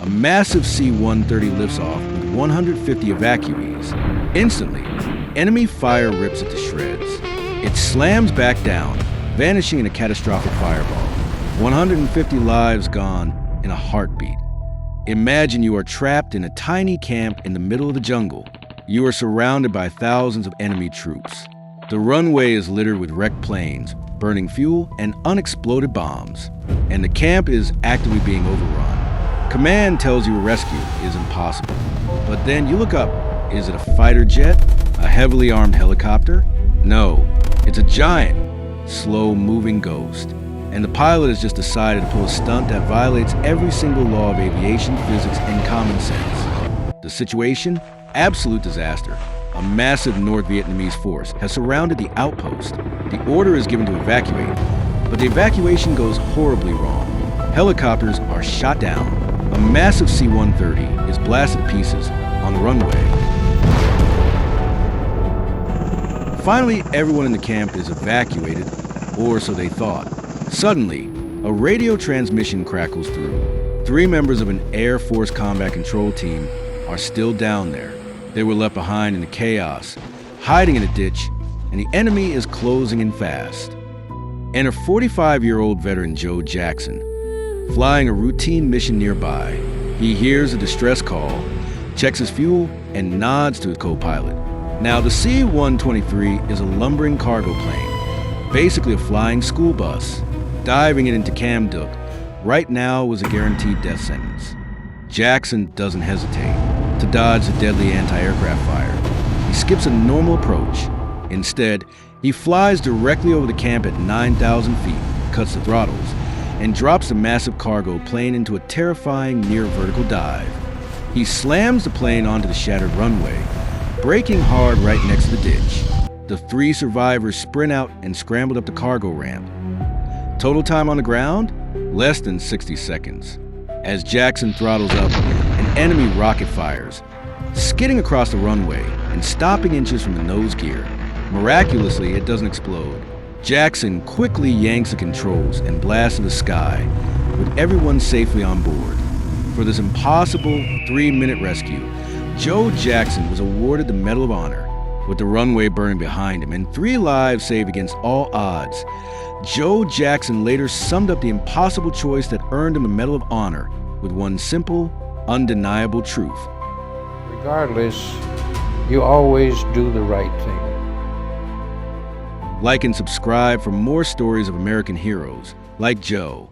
A massive C-130 lifts off with 150 evacuees. Instantly, enemy fire rips it to shreds. It slams back down, vanishing in a catastrophic fireball. 150 lives gone in a heartbeat. Imagine you are trapped in a tiny camp in the middle of the jungle. You are surrounded by thousands of enemy troops. The runway is littered with wrecked planes, burning fuel, and unexploded bombs. And the camp is actively being overrun. Command tells you a rescue is impossible. But then you look up. Is it a fighter jet? A heavily armed helicopter? No, it's a giant, slow-moving ghost. And the pilot has just decided to pull a stunt that violates every single law of aviation, physics, and common sense. The situation? Absolute disaster. A massive North Vietnamese force has surrounded the outpost. The order is given to evacuate, but the evacuation goes horribly wrong. Helicopters are shot down. A massive C-130 is blasted to pieces on the runway. Finally, everyone in the camp is evacuated, or so they thought. Suddenly, a radio transmission crackles through. 3 members of an Air Force combat control team are still down there. They were left behind in the chaos, hiding in a ditch, and the enemy is closing in fast. Enter 45-year-old veteran Joe Jackson, flying a routine mission nearby. He hears a distress call, checks his fuel, and nods to his co-pilot. Now, the C-123 is a lumbering cargo plane, basically a flying school bus. Diving it into Cam Duck right now was a guaranteed death sentence. Jackson doesn't hesitate to dodge the deadly anti-aircraft fire. He skips a normal approach. Instead, he flies directly over the camp at 9,000 feet, cuts the throttles, and drops the massive cargo plane into a terrifying near-vertical dive. He slams the plane onto the shattered runway, braking hard right next to the ditch. The 3 survivors sprint out and scrambled up the cargo ramp. Total time on the ground? Less than 60 seconds. As Jackson throttles up, an enemy rocket fires, skidding across the runway and stopping inches from the nose gear. Miraculously, it doesn't explode. Jackson quickly yanks the controls and blasts to the sky, with everyone safely on board. For this impossible 3-minute rescue, Joe Jackson was awarded the Medal of Honor, with the runway burning behind him and 3 lives saved against all odds. Joe Jackson later summed up the impossible choice that earned him a Medal of Honor with one simple, undeniable truth. Regardless, you always do the right thing. Like and subscribe for more stories of American heroes like Joe.